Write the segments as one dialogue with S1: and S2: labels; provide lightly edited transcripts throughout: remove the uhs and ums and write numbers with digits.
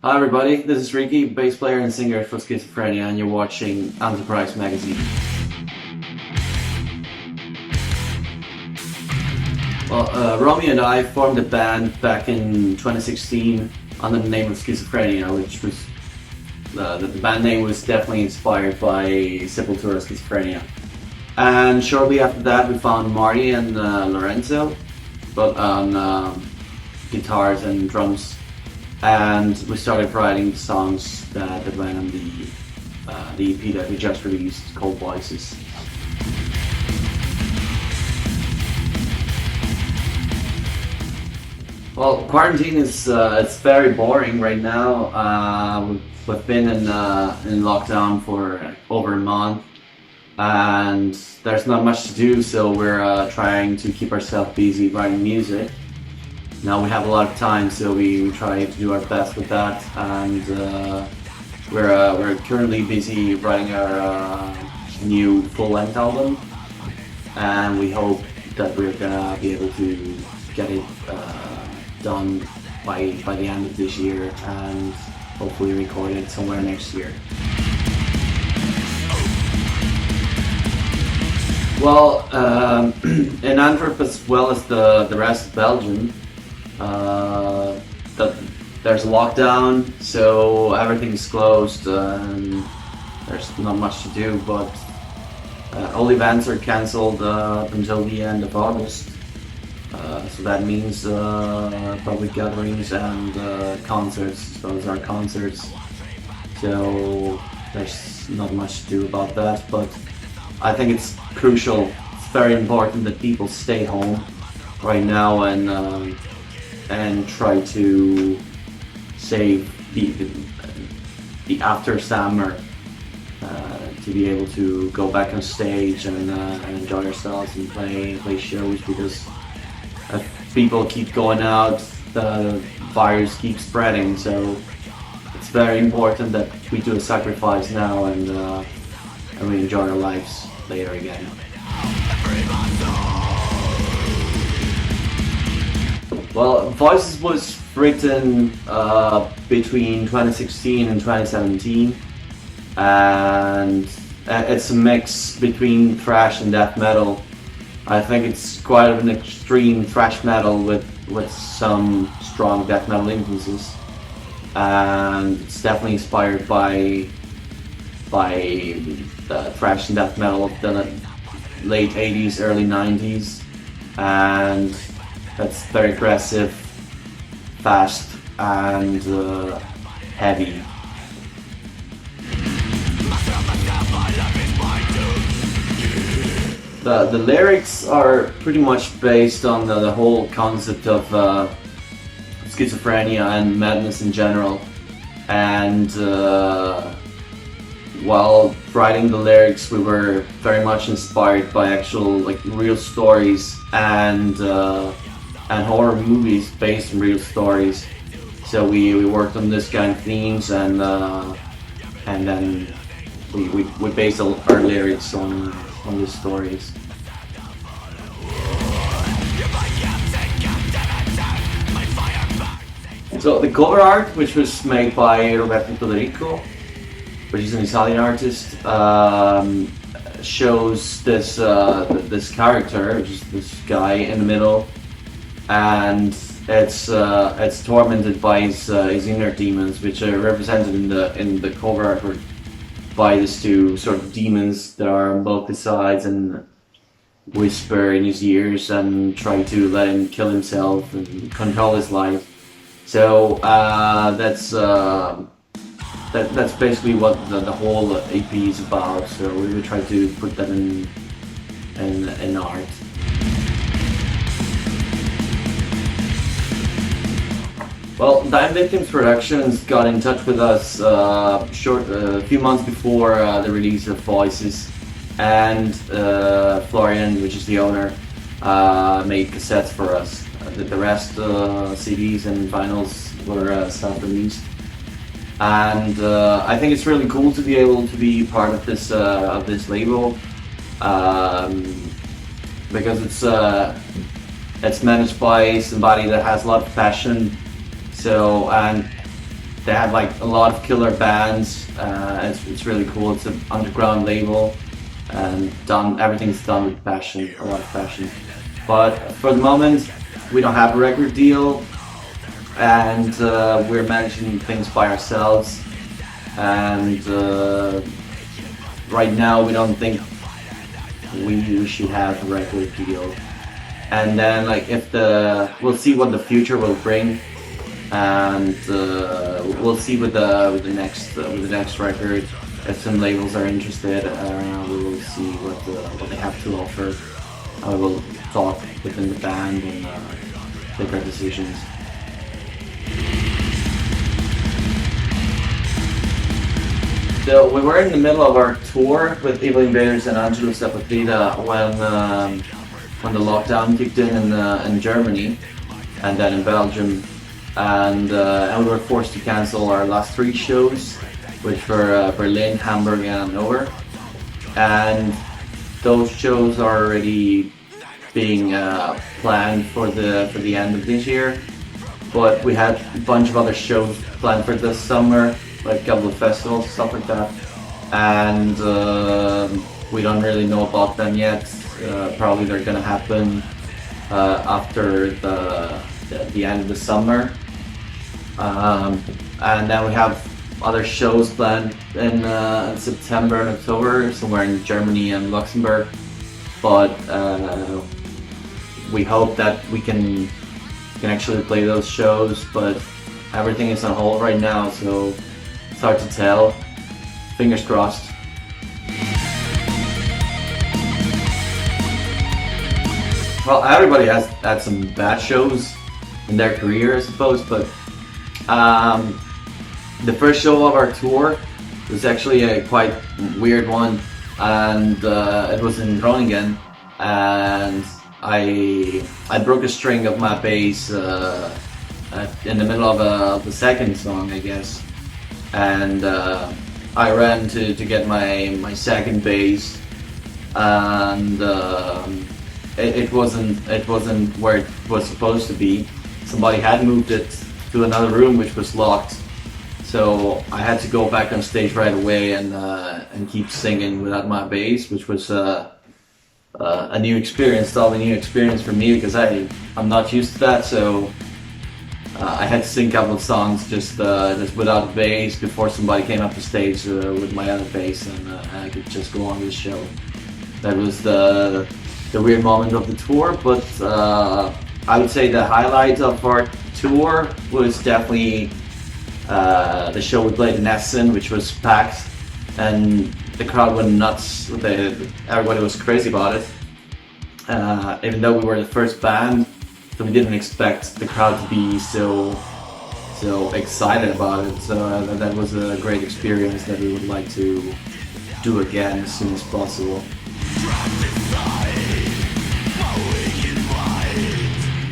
S1: Hi everybody, this is Ricky, bass player and singer for Schizophrenia, and you're watching Antichrist magazine. Romy and I formed a band back in 2016 under the name of Schizophrenia, which was the band name was definitely inspired by Sepultura Schizophrenia. And shortly after that, we found Marty and Lorenzo, both on guitars and drums. And we started writing songs that went on the EP that we just released called Voices. Well, quarantine is it's very boring right now. We've been in lockdown for over a month, and there's not much to do, so we're trying to keep ourselves busy writing music. Now we have a lot of time, so we try to do our best with that, and we're currently busy writing our new full-length album, and we hope that we're gonna be able to get it done by the end of this year, and hopefully record it somewhere next year. Well, in Antwerp as well as the rest of Belgium, there's a lockdown, so everything's closed and there's not much to do, but all events are cancelled until the end of August. So that means public gatherings and concerts. Those are concerts. So there's not much to do about that, but I think it's crucial, it's very important that people stay home right now and try to save the after summer to be able to go back on stage and enjoy ourselves and play shows, because if people keep going out, the virus keeps spreading. So it's very important that we do a sacrifice now and we enjoy our lives later again. Well, Voices was written between 2016 and 2017, and it's a mix between thrash and death metal. I think it's quite an extreme thrash metal with some strong death metal influences, and it's definitely inspired by the thrash and death metal of the late 80s, early 90s, and that's very aggressive, fast, and heavy. The lyrics are pretty much based on the whole concept of schizophrenia and madness in general, and while writing the lyrics we were very much inspired by actual real stories and horror movies based on real stories. So we worked on this kind of themes, and then we based our lyrics on these stories. So the cover art, which was made by Roberto Federico, which is an Italian artist, shows this character, which is this guy in the middle, and it's tormented by his inner demons, which are represented in the cover artwork by these two sort of demons that are on both the sides and whisper in his ears and try to let him kill himself and control his life. So that's basically what the whole EP is about. So we will try to put that in art. Well, Dime Victims Productions got in touch with us a few months before the release of Voices, and Florian, which is the owner, made cassettes for us. The rest CDs and vinyls were self-released, and I think it's really cool to be able to be part of this label, because it's managed by somebody that has a lot of passion. So, and they have like a lot of killer bands. It's really cool. It's an underground label, and everything's done with passion, a lot of passion. But for the moment, we don't have a record deal, and we're managing things by ourselves. And right now, we don't think we should have a record deal. And then, like, we'll see what the future will bring, and we'll see with the next record. If some labels are interested, we will see what they have to offer. We will talk within the band and take our decisions. So we were in the middle of our tour with Evil Invaders and Angelo Sapatrida when the lockdown kicked in Germany and then in Belgium, and we were forced to cancel our last 3 shows, which were Berlin, Hamburg, and Hanover. And those shows are already being planned for the end of this year. But we had a bunch of other shows planned for this summer, like a couple of festivals, stuff like that. And we don't really know about them yet. Probably they're gonna happen after the end of the summer. And then we have other shows planned in September and October, somewhere in Germany and Luxembourg. But we hope that we can actually play those shows. But everything is on hold right now, so it's hard to tell. Fingers crossed. Well, everybody has had some bad shows in their career, I suppose, but the first show of our tour was actually a quite weird one, and it was in Groningen, and I broke a string of my bass in the middle of the second song, I guess, and I ran to get my second bass, and it wasn't where it was supposed to be. Somebody had moved it to another room which was locked, so I had to go back on stage right away and keep singing without my bass, which was a new experience, totally new experience for me, because I'm not used to that. So I had to sing a couple of songs just without a bass before somebody came up to stage with my other bass, and I could just go on with the show. That was the weird moment of the tour, but I would say the highlight of our tour was definitely the show we played in Essen, which was packed, and the crowd went nuts. Everybody was crazy about it. Even though we were the first band, so we didn't expect the crowd to be so excited about it. So that was a great experience that we would like to do again as soon as possible.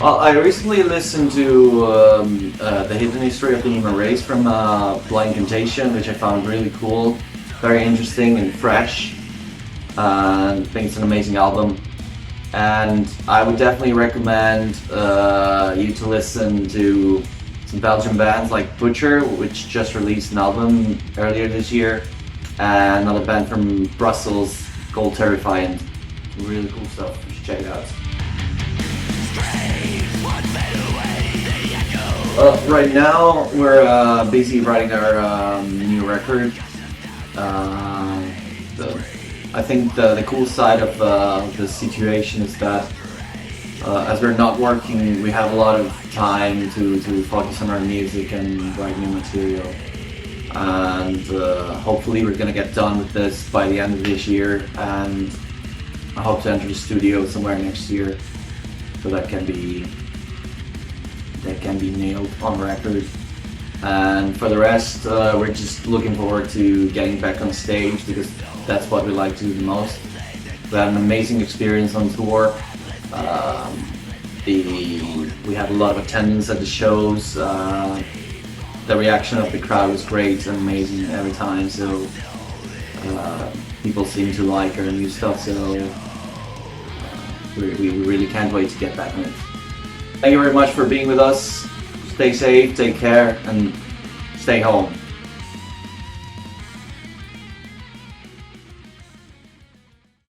S1: Well, I recently listened to The Hidden History of the Human Race from Blind Temptation, which I found really cool, very interesting and fresh. I think it's an amazing album, and I would definitely recommend you to listen to some Belgian bands like Butcher, which just released an album earlier this year, and another band from Brussels called Terrifiant. Really cool stuff, you should check it out. Right now we're busy writing our new record. I think the cool side of the situation is that as we're not working, we have a lot of time to focus on our music and write new material. And hopefully we're gonna get done with this by the end of this year, and I hope to enter the studio somewhere next year, so that can be nailed on record. And for the rest, we're just looking forward to getting back on stage, because that's what we like to do the most. We had an amazing experience on tour. We had a lot of attendance at the shows. The reaction of the crowd was great and amazing every time. So people seem to like our new stuff. So we really can't wait to get back on it. Thank you very much for being with us. Stay safe, take care, and stay home.